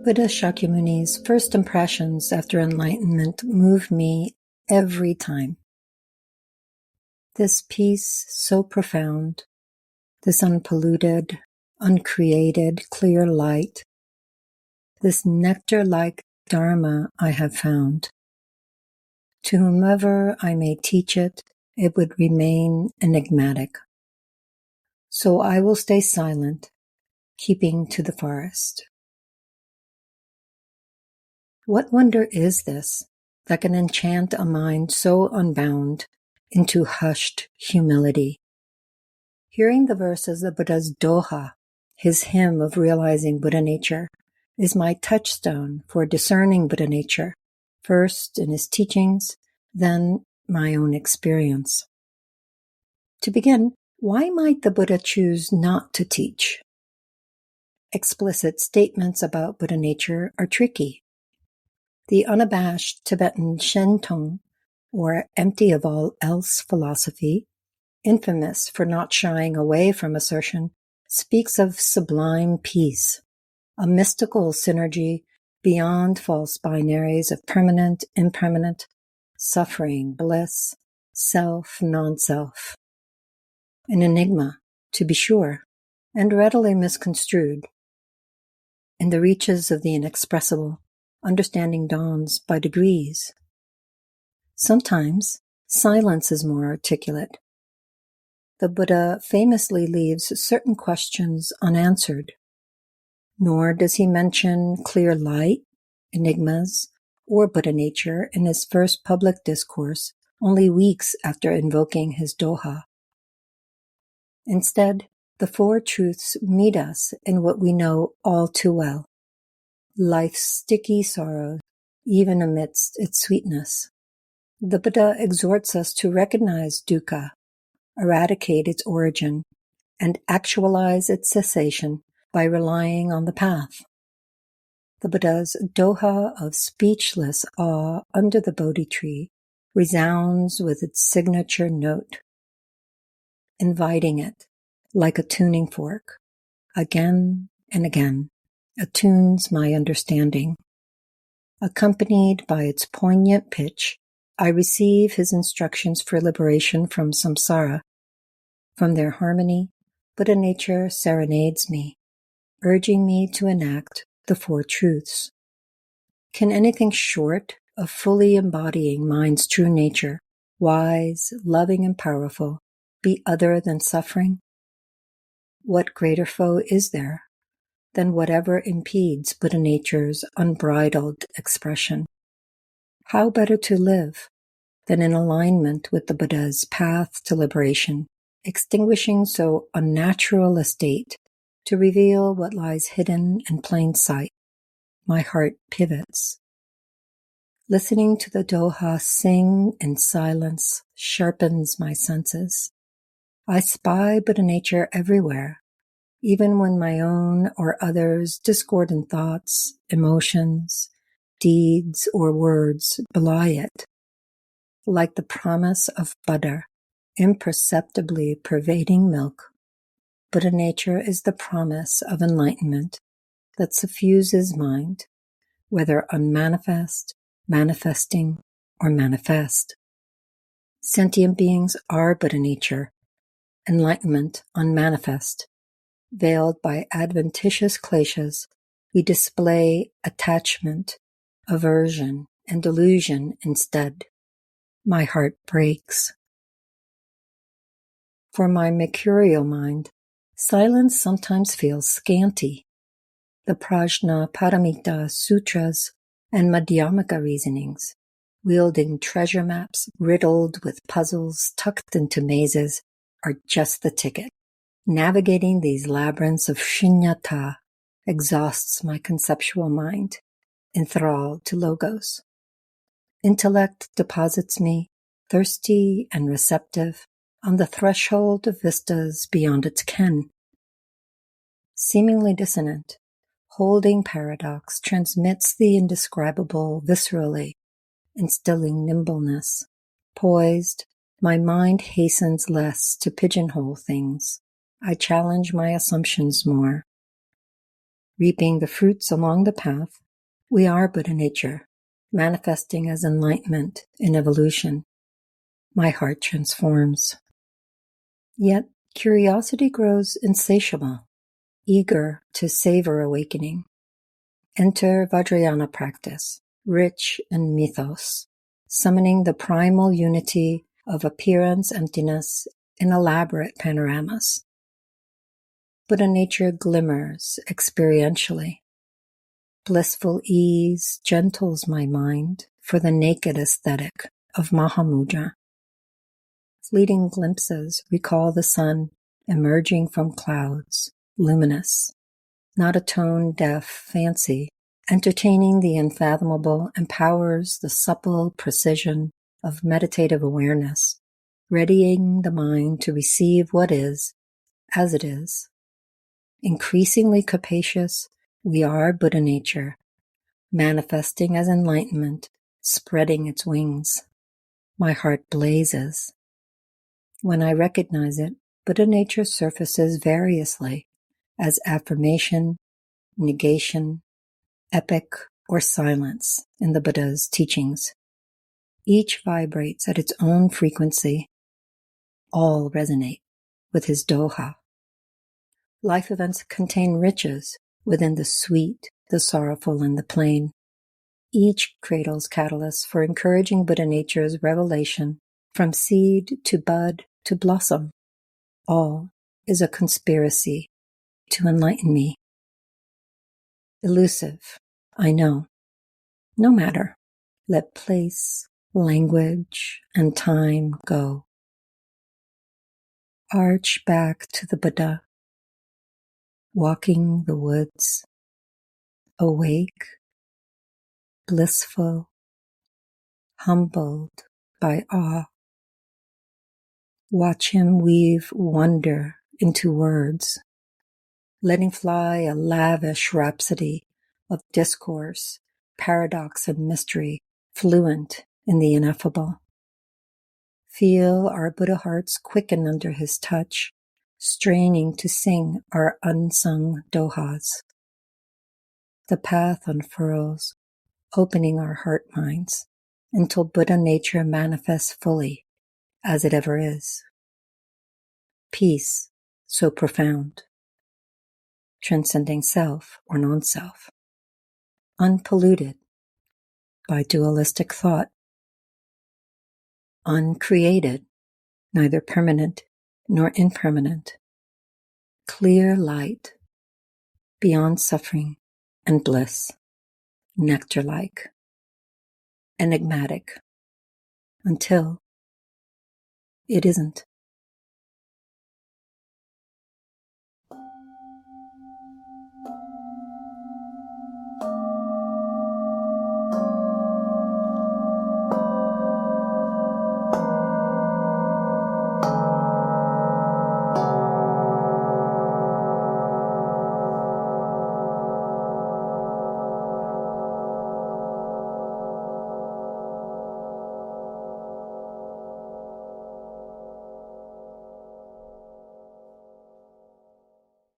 Buddha Shakyamuni's first impressions after enlightenment move me every time. This peace so profound, this unpolluted, uncreated, clear light, this nectar-like Dharma I have found. To whomever I may teach it, it would remain enigmatic. So I will stay silent, keeping to the forest. What wonder is this that can enchant a mind so unbound into hushed humility? Hearing the verses of Buddha's Doha, his hymn of realizing Buddha nature, is my touchstone for discerning Buddha nature, first in his teachings, then my own experience. To begin, why might the Buddha choose not to teach? Explicit statements about Buddha nature are tricky. The unabashed Tibetan Shentong, or empty of all else philosophy, infamous for not shying away from assertion, speaks of sublime peace, a mystical synergy beyond false binaries of permanent, impermanent, suffering, bliss, self, non-self. An enigma, to be sure, and readily misconstrued. In the reaches of the inexpressible, understanding dawns by degrees. Sometimes silence is more articulate. The Buddha famously leaves certain questions unanswered, nor does he mention clear light, enigmas, or Buddha nature in his first public discourse only weeks after invoking his Doha. Instead, the four truths meet us in what we know all too well. Life's sticky sorrow, even amidst its sweetness. The Buddha exhorts us to recognize dukkha, eradicate its origin, and actualize its cessation by relying on the path. The Buddha's Doha of speechless awe under the Bodhi tree resounds with its signature note, inviting it, like a tuning fork, again and again, attunes my understanding. Accompanied by its poignant pitch, I receive his instructions for liberation from samsara. From their harmony, Buddha nature serenades me, urging me to enact the four truths. Can anything short of fully embodying mind's true nature, wise, loving, and powerful, be other than suffering? What greater foe is there than whatever impedes Buddha nature's unbridled expression? How better to live than in alignment with the Buddha's path to liberation, extinguishing so unnatural a state to reveal what lies hidden in plain sight? My heart pivots. Listening to the Doha sing in silence sharpens my senses. I spy Buddha nature everywhere, even when my own or others' discordant thoughts, emotions, deeds, or words belie it. Like the promise of butter, imperceptibly pervading milk, Buddha nature is the promise of enlightenment that suffuses mind, whether unmanifest, manifesting, or manifest. Sentient beings are Buddha nature, enlightenment unmanifest. Veiled by adventitious kleshas, we display attachment, aversion, and delusion instead. My heart breaks. For my mercurial mind, silence sometimes feels scanty. The Prajna Paramita Sutras and Madhyamaka reasonings, wielding treasure maps riddled with puzzles tucked into mazes, are just the ticket. Navigating these labyrinths of shunyata exhausts my conceptual mind, enthralled to logos. Intellect deposits me, thirsty and receptive, on the threshold of vistas beyond its ken. Seemingly dissonant, holding paradox transmits the indescribable viscerally, instilling nimbleness. Poised, my mind hastens less to pigeonhole things. I challenge my assumptions more. reaping the fruits along the path, we are Buddhanature, manifesting as enlightenment in evolution. My heart transforms. Yet curiosity grows insatiable, eager to savor awakening. Enter Vajrayana practice, rich in mythos, summoning the primal unity of appearance emptiness in elaborate panoramas. Buddhanature glimmers experientially. Blissful ease gentles my mind for the naked aesthetic of Mahamudra. Fleeting glimpses recall the sun emerging from clouds, luminous, not a tone-deaf fancy. Entertaining the unfathomable empowers the supple precision of meditative awareness, readying the mind to receive what is, as it is. Increasingly capacious, we are Buddhanature, manifesting as enlightenment, spreading its wings. My heart blazes. When I recognize it, Buddhanature surfaces variously as affirmation, negation, epic, or silence in the Buddha's teachings. Each vibrates at its own frequency. All resonate with his doha. Life events contain riches within the sweet, the sorrowful, and the plain. Each cradles catalysts for encouraging Buddhanature's revelation from seed to bud to blossom. All is a conspiracy to enlighten me. Elusive, I know. No matter. Let place, language, and time go. Arch back to the Buddha, walking the woods, awake, blissful, humbled by awe. Watch him weave wonder into words, letting fly a lavish rhapsody of discourse, paradox, and mystery, fluent in the ineffable. Feel our Buddha hearts quicken under his touch, straining to sing our unsung dohas. The path unfurls, opening our heart minds until Buddhanature manifests fully as it ever is. Peace so profound, transcending self or non-self, unpolluted by dualistic thought, uncreated, neither permanent nor impermanent, clear light, beyond suffering and bliss, nectar-like, enigmatic, until it isn't.